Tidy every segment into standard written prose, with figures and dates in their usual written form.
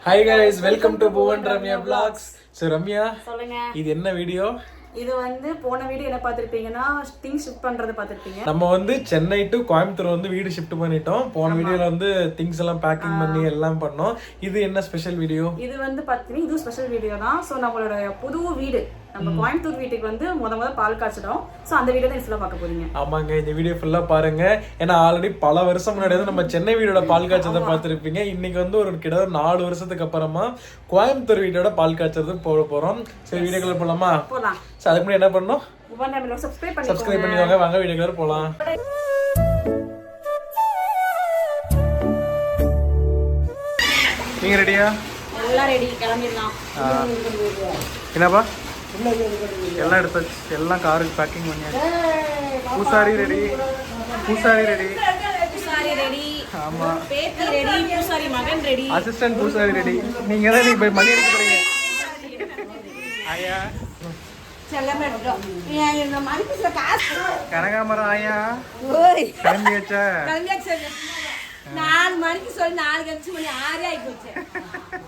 Hi guys, welcome to Bhuvan Ramya Vlogs. So Ramya, சொல்லுங்க. இது என்ன வீடியோ? இது வந்து போன வீடியோ என்ன பார்த்திருப்பீங்கன்னா திங்ஸ் ஷிஃப்ட் பண்றது பார்த்திருப்பீங்க. நம்ம வந்து சென்னை டு கோயம்புத்தூர் வந்து வீடு ஷிஃப்ட் பண்ணிட்டோம். போன வீடியோல வந்து திங்ஸ் எல்லாம் பேக்கிங் பண்ணி எல்லாம் பண்ணோம். இது என்ன ஸ்பெஷல் வீடியோ? இது வந்து பாத்தீங்கன்னா இது ஸ்பெஷல் வீடியோ தான். சோ நம்மளோட புது வீடு நம்ம கோயம்புத்தூர் வீட்டுக்கு வந்து முத பால் காய்ச்சிடும். சோ அந்த வீடியோ தான் ஃபுல்லா பார்க்க போறீங்க. ஆமாங்க, இந்த வீடியோ ஃபுல்லா பாருங்க. ஏன்னா ஆல்ரெடி பல வருஷம் முன்னாடி வந்து நம்ம சென்னை வீடோட பால் காய்ச்சதை பார்த்திருப்பீங்க. இன்னைக்கு வந்து ஒரு கிட்டத்தட்ட 4 வருஷத்துக்கு அப்புறமா கோயம்புத்தூர் வீட்டோட பால் காய்ச்சது போக போறோம். சரி வீடியோக்குள்ள போலாமா? போலாம். சோ அதுக்கு முன்னாடி என்ன பண்ணணும்? Bhuvan Ramya Vlogs சப்ஸ்கிரைப் பண்ணிக்கோங்க. வாங்க வீடியோக்குள்ள போலாம். நீங்க ரெடியா? எல்லாம் ரெடி, கிளம்பிடலாம். என்னப்பா எல்லாம் எடுத்தாச்சு, எல்லாம் காருக்கு பேக்கிங் பண்ணியாச்சு. பூசாரி ரெடி, பூசாரி ரெடி, பூசாரி ரெடி, ஆமா பேத்தி ரெடி, பூசாரி மகன் ரெடி, அசிஸ்டன்ட் பூசாரி ரெடி. நீங்க தான் நீ போய் மணி அடிக்க போறீங்க. ஐயா கனகாமரம் ஐயா கிளம்பியாச்சா? 4 மணிக்கு சொல்லி 4 கழிச்சு மணி 6 ஆகி போச்சு.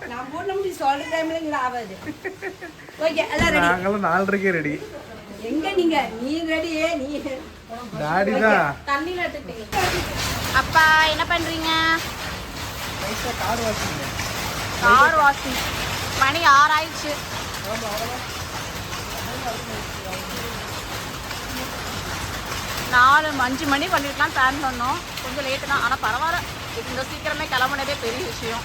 நான் போன முடியும் சொல்ற டைம்ல இங்க ஆகாது. ஓகே எல்லாம் ரெடி. நாங்களும் 4:30க்கே ரெடி. எங்க நீங்க? நீ ரெடி? நீ டாடி தான் தண்ணில எடுத்துட்டீங்க. அப்பா என்ன பண்றீங்க? Car washing. Car washing. மணி 6 ஆயிடுச்சு. 4-5 மணி பண்ணிருக்கலாம் பிளான் பண்ணோம். கொஞ்சம் லேட்டு தான், ஆனால் பரவாயில்ல. இந்த சீக்கிரமே கிளம்புனதே பெரிய விஷயம்.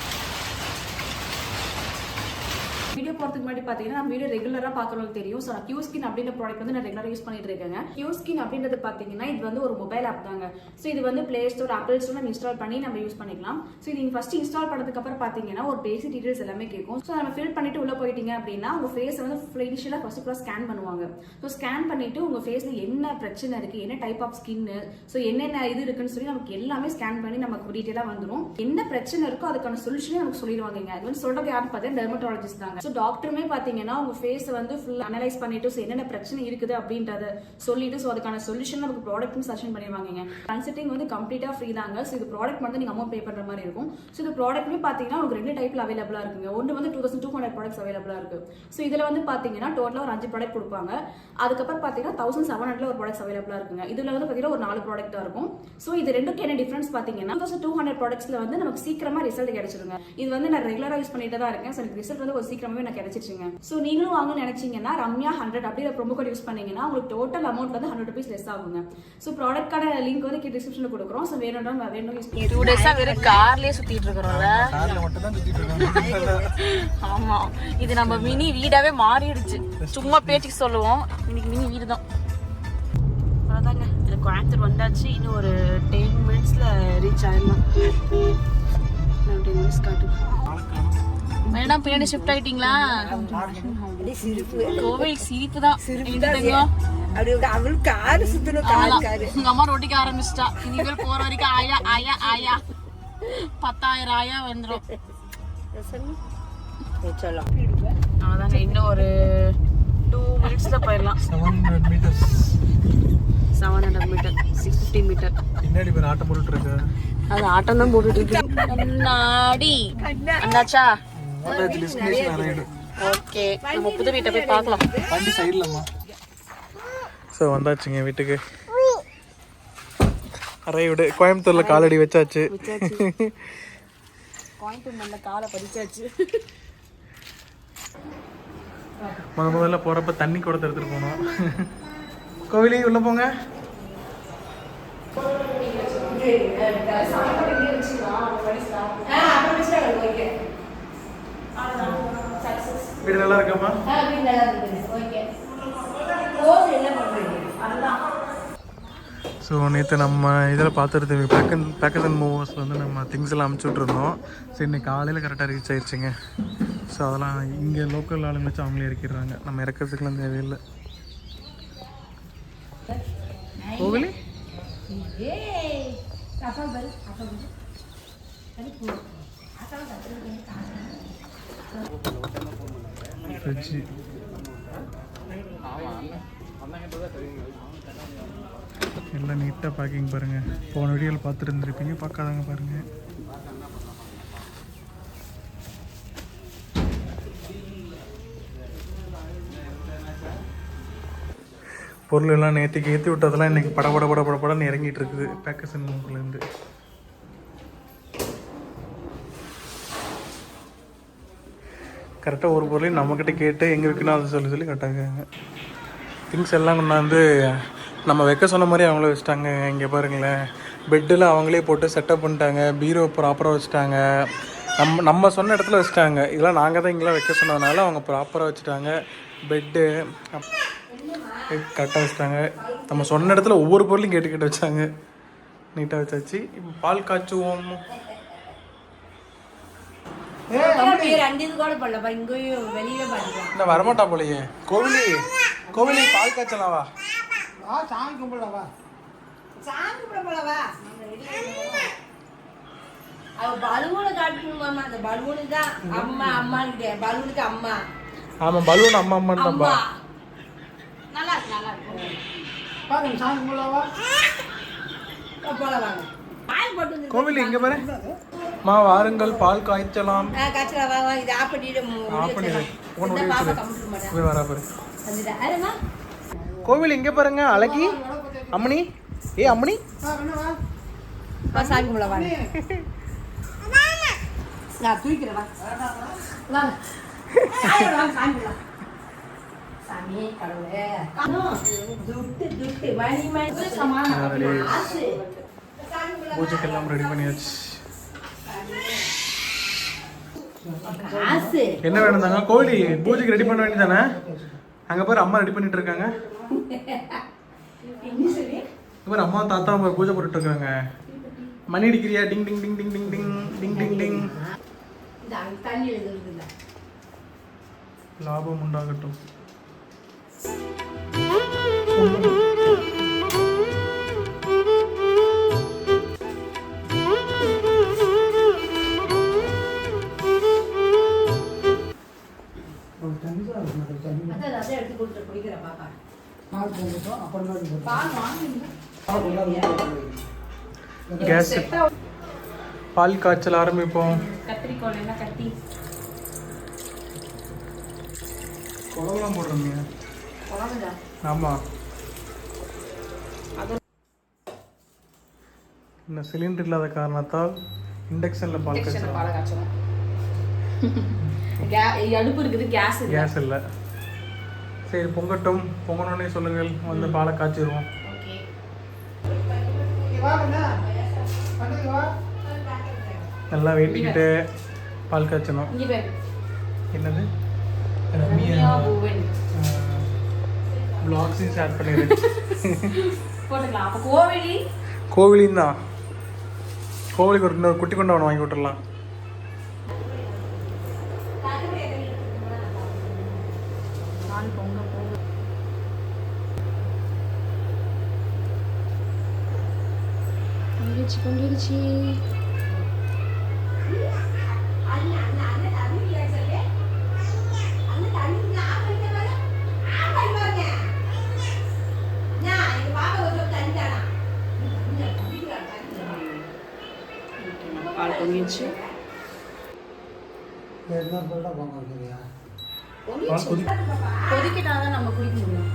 வீடியோ போகிறதுக்கு முன்னாடி பார்த்தீங்கன்னா நம்ம வீடியோ ரெகுலராக பார்க்குறவங்களுக்கு தெரியும். ஸோ கியூஸ்கின் அப்படின்ற ப்ராடக்ட் வந்து நான் ரெகுலராக யூஸ் பண்ணிட்டு இருக்கேங்க. கியூஸ்கின் அப்படின்றது பார்த்தீங்கன்னா இது வந்து ஒரு மொபைல் ஆப் தாங்க. ஸோ இது வந்து பிளே ஸ்டோர், ஆப்பிள் ஸ்டோர் நம்ம இன்ஸ்டால் பண்ணி நம்ம யூஸ் பண்ணிக்கலாம். ஸோ இது நீங்கள் ஃபர்ஸ்ட் இன்ஸ்டால் பண்ணதுக்கு அப்புறம் பார்த்தீங்கன்னா ஒரு பேசிக் டீடைல்ஸ் எல்லாமே கேட்கும். ஸோ நம்ம ஃபில் பண்ணிட்டு உள்ள போயிட்டீங்க அப்படின்னா உங்கள் ஃபேஸை வந்து இனிஷியலாக ஃபர்ஸ்ட் ஸ்கேன் பண்ணுவாங்க. ஸோ ஸ்கேன் பண்ணிட்டு உங்கள் ஃபேஸில் என்ன பிரச்சனை இருக்குது, என்ன டைப் ஆஃப் ஸ்கின்னு, ஸோ என்னென்ன இது இருக்குன்னு சொல்லி நமக்கு எல்லாமே ஸ்கேன் பண்ணி நமக்கு டீட்டெயிலாக வந்துடும். என்ன பிரச்சனை இருக்கோ அதுக்கான சொல்யூஷனே நமக்கு சொல்லிடுவாங்க. அது வந்து சொல்றது யாருன்னு பார்த்தீங்கன்னா டெர்மட்டாலஜிஸ்ட் தாங்க. ஸோ டாக்டருமே பார்த்தீங்கன்னா உங்க ஃபேஸ் வந்து ஃபுல் அனலைஸ் பண்ணிட்டு ஸோ என்னென்ன பிரச்சனை இருக்குது அப்படின்றத சொல்லிட்டு ஸோ அதுக்கான சொல்யூஷன் நமக்கு ப்ராடக்ட்டும் சஜஷன் பண்ணிடுவாங்க. கன்சல்டிங் வந்து கம்ப்ளீட்டா ஃப்ரீ தாங்க. ஸோ இது ப்ராடக்ட் வந்து நீங்க அமௌண்ட் பே பண்ற மாதிரி இருக்கும். ஸோ இந்த ப்ராடக்ட்மே பார்த்தீங்கன்னா உங்களுக்கு 2 டைப்ல அவைலபிளா இருக்குங்க. ஒன்று வந்து 2200 ப்ராடக்ட்ஸ் அவைலபிளா இருக்கு. ஸோ இதுல வந்து பார்த்தீங்கன்னா டோட்டலா ஒரு 5 ப்ராடக்ட் கொடுப்பாங்க. அதுக்கப்புறம் பார்த்தீங்கன்னா 1700 ஒரு ப்ராடக்ட்ஸ் அவைலபிளா இருக்குங்க. இதுல வந்து பார்த்தீங்கன்னா ஒரு 4 ப்ராடக்ட் தான் இருக்கும். ஸோ இது ரெண்டுக்கு என்ன டிஃபரன்ஸ் பார்த்தீங்கன்னா 2200 ப்ராடக்ட்ஸ்ல வந்து நமக்கு சீக்கிரமா ரிசல்ட் கிடைச்சிருங்க. இது வந்து நான் ரெகுலரா யூஸ் பண்ணிட்டு தான் இருக்கேன். ஸோ எனக்கு ரிசல்ட் வந்து ஒரு சீக்கிரமாவே எனக்கு கிடைச்சிருச்சுங்க. ஸோ நீங்களும் வாங்க நினைச்சீங்கன்னா ரம்யா 100 அப்படிங்கிற ப்ரோமோ கோட் யூஸ் பண்ணீங்கன்னா உங்களுக்கு டோட்டல் அமௌண்ட் வந்து 100 rupees லெஸ் ஆகுங்க. ஸோ ப்ராடக்ட்கான லிங்க் வந்து டிஸ்கிரிப்ஷன்ல கொடுக்குறோம். ஸோ வேணும் யூஸ் பண்ணி 2 டேஸா வெறும் கார்லயே சுத்திட்டு இருக்கறோம்ல. கார்ல மட்டும் தான் சுத்திட்டு இருக்கோம். ஆமா, இது நம்ம மினி வீடாவே மாறிடுச்சு. சும்மா பேச்சுக்கு சொல்லுவோம், இன்னைக்கு மினி வீடு தான். அதாங்க இது கோயம்புத்தூர் வந்தாச்சு. இன்னும் ஒரு 10 மினிட்ஸ்ல ரீச் ஆயிடலாம். 10 மினிட்ஸ் காட்டு. மேடம் பின்னாடி ஷிஃப்ட் ஆயிட்டீங்களா? கோவில் சிரிப்பு தான். உங்க அம்மா ரொட்டிக்கு ஆரம்பிச்சிட்டா. இனிமேல் போற வரைக்கும் ஆயா ஆயா ஆயா 10,000 ஆயா வந்துடும். அவ்வளோதாங்க, இன்னும் ஒரு 2 மினிட்ஸ்ல போயிடலாம். 700 மீட்டர் 650 மீட்டர். பின்னாடி பேர் ஆட்டம் போட்டுட்டு இருக்கு. அது ஆட்டம் தான் போட்டுட்டு இருக்கு. முன்னாடி வந்தாச்சா? ஓகே, நம்ம புது வீட்டை போய் பார்க்கலாம். வண்டி சைடுலமா. ஸோ வந்தாச்சுங்க வீட்டுக்கு. அரைவிடு கோயம்புத்தூர்ல காலடி வச்சாச்சு. கோயம்புத்தூர் நல்ல காலை பதிச்சாச்சு. முதல்ல போறப்ப தண்ணி கூட எடுத்துட்டு போனோம். கோவிலி உள்ள போங்க. வீடு நல்லா இருக்காமா? ஸோ நேற்று நம்ம இதில் பார்த்துருது பேக்கஸ் அண்ட் மூவர்ஸில் வந்து நம்ம திங்ஸ் எல்லாம் அனுப்பிச்சுட்டு இருந்தோம். ஸோ இன்னைக்கு காலையில் கரெக்டாக ரீச் ஆயிடுச்சுங்க. ஸோ அதெல்லாம் இங்கே லோக்கல் ஆளுங்க வச்சு அவங்களே இறக்கிடுறாங்க. நம்ம இறக்கிறதுக்குலாம் தேவையில்லை. கோவிலி ஃப்ரிட்ஜு எல்லாம் நீட்டாக பேக்கிங் பாருங்கள். போன வீடியோவில் பார்த்துட்டு இருந்துருப்பீங்க, பார்க்காதவங்க பாருங்கள். பொருள் எல்லாம் நேற்றுக்கு ஏற்றி விட்டதெல்லாம் இன்னைக்கு படப்படன்னு இறங்கிட்டு இருக்குது பேக்கேஜ் மூக்குலேருந்து. கரெக்டாக ஒரு பொருளையும் நம்மக்கிட்ட கேட்டு எங்கே வைக்கணும் அதை சொல்லி கரெக்டாக திங்ஸ் எல்லாம் கொண்டாந்து நம்ம வைக்க சொன்ன மாதிரி அவங்களே வச்சுட்டாங்க. இங்கே பாருங்களேன், பெட்டில் அவங்களே போட்டு செட்டப் பண்ணிட்டாங்க, பீரோ ப்ராப்பராக வச்சுட்டாங்க, நம்ம சொன்ன இடத்துல வச்சுட்டாங்க. இதெல்லாம் நாங்கள் தான் இங்கெல்லாம் வைக்க சொன்னதுனால அவங்க ப்ராப்பராக வச்சுட்டாங்க. பெட்டு கரெக்டாக வச்சுட்டாங்க. நம்ம சொன்ன இடத்துல ஒவ்வொரு பொருளையும் கேட்டு வச்சாங்க, நீட்டாக வச்சாச்சு. இப்போ பால் காய்ச்சுவோம். வரமாட்டா போலையே கோவிலி பால் காய்ச்சலாவா? சாமி கும்பிடவா? சாமி கும்பிட போலவா? அவ பலூனை காட்டணுமாமா. அந்த பலூனு தான் அம்மா அம்மான்னு பலூனுக்கு அம்மா. ஆமா பலூன் அம்மா அம்மான்னு அம்மா நல்லா இருக்கு நல்லா இருக்கு. பாருங்க சாமி கும்பிடவா? போலவாங்க. பால் போட்டு வந்து கோவில் இங்க பாரு. மா வாருங்கள் பால் காய்ச்சலாம். காய்ச்சலா வா. இது ஆஃப் பண்ணிடு. ஆஃப் பண்ணிடு. போன் ஓடி பாப்பா வச்சிரு. கம்ப்ளீட் பண்ணா. போய் வரா பாரு. வந்துடா. அரேமா. கோவில் இங்க பாருங்க அழகி. அம்மணி. அம்மணி. வா சாமி கும்பிட வா. நான் தூக்கிற வா. வா. வா சாமி கும்பிட. சாமி கடவுளே. துட்டு மணி சமானம். ஆசு. பூஜைக்கெல்லாம் ரெடி பண்ணியாச்சு. ஆசு. என்ன வேணும் தாங்க கோழி பூஜைக்கு ரெடி பண்ண வேண்டியதானே? அங்க பாரு அம்மா ரெடி பண்ணிட்டு இருக்காங்க. இவர் அம்மா தாத்தா பூஜை போட்டுட்டு இருக்காங்க. மணி அடிக்கிறியா? டிங் டிங் டிங் டிங் டிங் டிங் டிங் டிங் டிங். தண்ணி எழுதுறதுல லாபம் உண்டாகட்டும். எடுத்து கொடுத்து குடிக்கிற பாப்பா. கேஸ் பால் காய்ச்சல் ஆரம்பிப்போம். கத்திரிக்கோல் என்ன கத்தி குழம்புலாம் போடுறோங்க. குழம்புதா? ஆமா இந்த சிலிண்டர் இல்லாத காரணத்தால் இண்டக்ஷன்ல பால் காய்ச்சலாம். பால் காய்ச்சலாம். அடுப்பு இருக்குது, கேஸ் இல்லை. கேஸ் இல்லை. சரி பொங்கட்டும். பொங்கணுன்னே சொல்லுங்கள், வந்து பாலை காய்ச்சிடுவோம். ஓகே. நல்லா வேண்டிக்கிட்டு பால் காய்ச்சணும். இங்கே பேர் என்னது ரம்யா பூவன் வ்ளாக்ஸையும் ஷேர் பண்ணிடு. போட்டுக்கலாம். அப்போ கோவிலி கோவிலின் தான். கோவிலுக்கு ஒரு இன்னொரு குட்டி கொண்டவனை வாங்கி விட்டுடலாம். பொங்கிடுச்சு. பால் பொங்கிடுச்சு. கொதிக்கிட்டாதான் நம்ம குடிக்க முடியும்.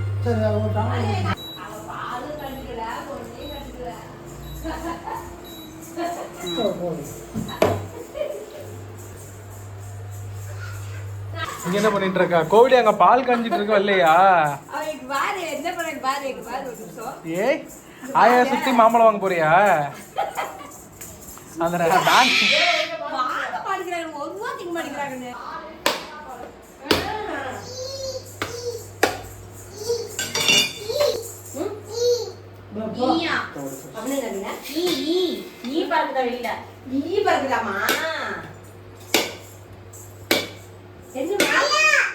இங்க என்ன பண்ணிட்டு இருக்கா கோவிலி? அங்க பால் காஞ்சிட்டு இருக்கா இல்லையா? ஏய் ஆயா சுத்தி மாம்பழம் வாங்க போறியா? அந்த பேங்க் நீ பார்க்குதா வெளியில? நீ பார்க்குதாமா? என்னமா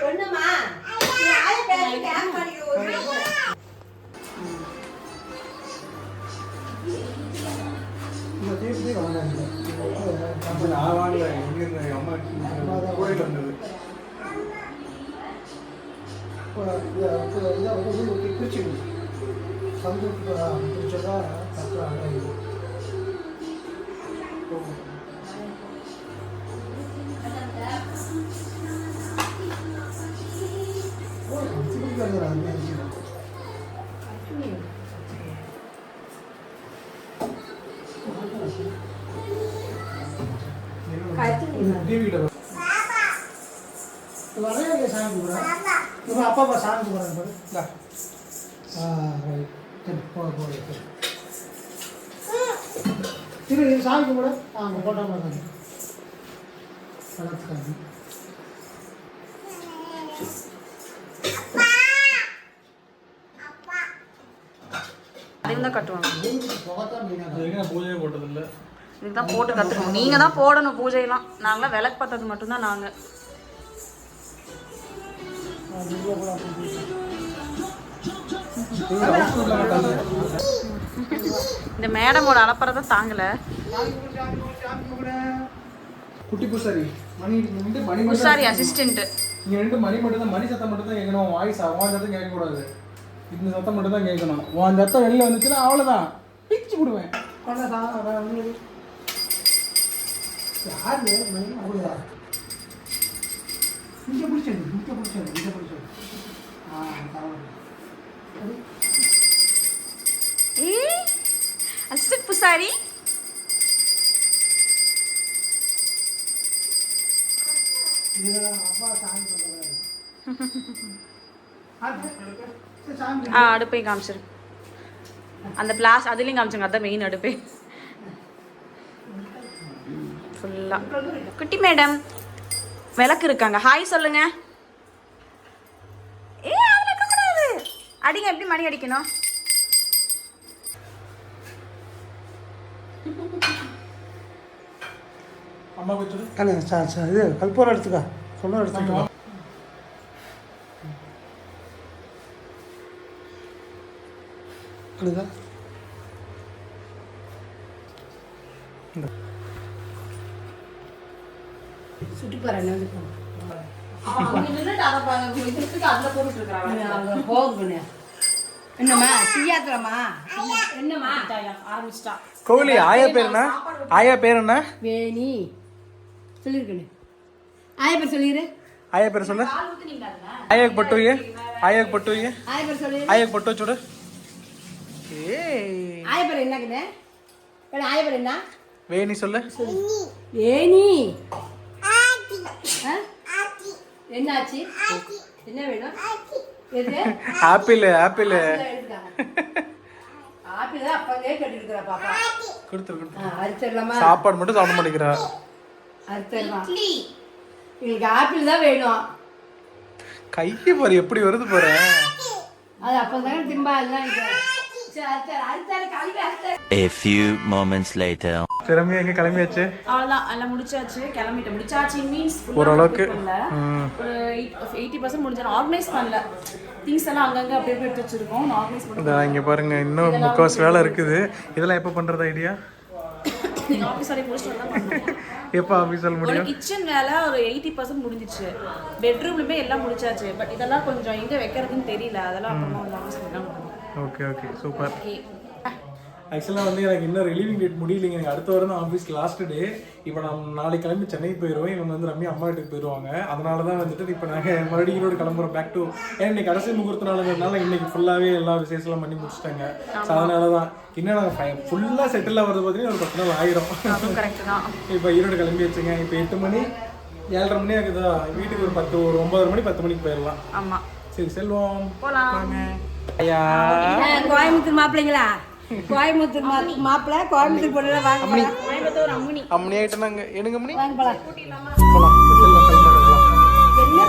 ஒண்ணுமா ஆய பேசி கேம் பண்ணிக்க ஒரு டிவியில் வரையா இல்லையா சாமி கும்பிட்றேன் இப்போ அப்பா சாமி கும்பிட்றேன் பாரு இந்தா. ரைட் சரி போடு சரி இது சாமி கும்பிட அங்கே போட்டோ மாதிரி வளர்த்துக்காங்க அதையும் தான் கட்டுவாங்க. புகத்தான் மீனாக நான் பூஜையே போட்டதில்லை. இதுக்கு தான் போட்டு கற்றுக்கணும். நீங்கள் தான் போடணும் பூஜையெல்லாம். நாங்களாம் விளக்கு பார்த்தது மட்டும்தான் நாங்கள். இந்த மேடமோட அலப்பறதை தாங்கல. குட்டி பூசாரி மணி ரெண்டு மணி பூசாரி அசிஸ்டன்ட். இங்க ரெண்டு மணி மட்டும் தான், மணி சத்தம் மட்டும் தான் கேட்கணும். வாய்ஸ் அவன் சத்தம் கேட்கக்கூடாது. இந்த சத்தம் மட்டும் தான் கேட்கணும். உன் சத்தம் வெளில வந்துச்சுன்னா அவ்வளோதான், பிச்சு விடுவேன். யாரு மணி அப்படியா இங்கே பிடிச்சது அசிஸ்டன்ட் பூசாரி. அப்பா சாமி சாமி அடுப்பையும் காமிச்சிரு. அந்த பிளாஸ் அதுலேயும் காமிச்சுங்க. அதான் மெயின் அடுப்பே ஃபுல்லாக. குட்டி மேடம் விளக்கு இருக்காங்க. ஹாய் சொல்லுங்க. அதில் இருக்கக்கூடாது. அடிங்க. எப்படி மணி அடிக்கணும்? அம்மா வச்சு சார் இது கல்பூரம் எடுத்துக்கா சொல்ல எடுத்துக்கோ எடுக்கா சுட்டு போறேன் வந்து போகிறேன். போகுங்க. என்னம்மா தீயாத்திரமா என்னம்மா ஆரம்பிச்சிட்டா. கோவிலி ஆயா பேர் என்ன? ஆயா பேர் என்ன? வேணி சொல்லியிருக்கேன். ஆய பேர் சொல்லிடு. ஆயா பேர் சொல்லு. ஆயாக்கு பட்டு வை. ஆயாக்கு பட்டு வை. ஆய பேர் சொல்லி. ஆயாக்கு பட்டு வச்சுடு. ஏய் ஆய பேர் என்னக்குது? ஆய பேர் என்ன? வேணி சொல்லு. வேணி. என்னாச்சு? என்ன வேணும்? எது? ஆப்பிள் ஆப்பிள் ஆப்பிள் தான் அப்பவே கட்டிருக்கிறா பாப்பா. கொடுத்துரு கொடுத்துரு. அரிச்சிடலாமா? சாப்பாடு மட்டும் சாப்பிட மாட்டேங்கிறா. அரிச்சிடலாம். உங்களுக்கு ஆப்பிள் தான் வேணும். கையை பாரு எப்படி வருது பாரு. அது அப்பதானே திரும்ப அதெல்லாம் A few moments later. சிரமி எங்க கிளம்பியாச்சு? அவ்வளோதான். எல்லாம் முடிச்சாச்சு. கிளம்பிட்டு முடிச்சாச்சு மீன்ஸ் ஓரளவுக்கு ஒரு 80% முடிஞ்சிடும். ஆர்கனைஸ் பண்ணல. திங்ஸ் எல்லாம் அங்கங்கே அப்படியே எடுத்து வச்சிருக்கோம். ஆர்கனைஸ் பண்ணி இங்க பாருங்க, இன்னும் முக்கால்வாசி வேலை இருக்குது. இதெல்லாம் எப்போ பண்றது ஐடியா? ஆஃபீஸ் வரை முடிச்சுட்டு வந்தா பண்ணுவோம். எப்போ ஆஃபீஸில் முடியும்? கிச்சன் வேலை ஒரு 80% முடிஞ்சிச்சு. பெட்ரூம்லுமே எல்லாம் முடிச்சாச்சு. பட் இதெல்லாம் கொஞ்சம் எங்கே வைக்கிறதுன்னு தெரியல. அதெல்லாம் அப்புறமா வந்து ஆஃபீஸ் பண்ணலாம். Okay okay super. ஓகே. ஆக்சுவலாக வந்து எனக்கு இன்னும் ரிலீவிங் டேட் முடியலைங்க. எனக்கு அடுத்த வாரம் தான் ஆஃபீஸ் லாஸ்ட் டே. இப்போ நம்ம நாளைக்கு கிளம்பி சென்னை போயிடுவோம். இவங்க வந்து ரம்யா அம்மா வீட்டுக்கு போயிடுவாங்க. அதனால தான் வந்துட்டு இப்போ நாங்கள் மறுபடியும் ஈரோடு கிளம்புறோம். பேக் டு ஏன்னா இன்னைக்கு கடைசி முகூர்த்த நாளுங்கிறதுனால இன்னைக்கு ஃபுல்லாகவே எல்லா விசேஷம்லாம் பண்ணி முடிச்சிட்டாங்க. ஸோ அதனால தான் இன்னும் நாங்கள் ஃபுல்லாக செட்டில் ஆகிறது பார்த்தீங்கன்னா ஒரு 10 நாள் ஆயிரும். கரெக்ட் தான். இப்போ ஈரோடு கிளம்பி வச்சுங்க. இப்போ 8 மணி 7:30 மணி ஆகுதா? வீட்டுக்கு ஒரு 9:30 மணி 10 மணிக்கு போயிடலாம். ஆமாம். சரி செல்வோம் போகலாம். ஐயா கோயம்புத்தூர் மாப்பிள்ளைங்களா? கோயம்புத்தூர் மாப்பிள்ளை கோயம்புத்தூர் பொண்ணுல வாங்க போலாம். கோயம்புத்தூர் அம்முனி அம்மனி ஆகிட்டு நாங்கள் எனக்கு அம்மனி வாங்க போலாம். போகலாம். செல்வம் கிளம்பலாம். என்ன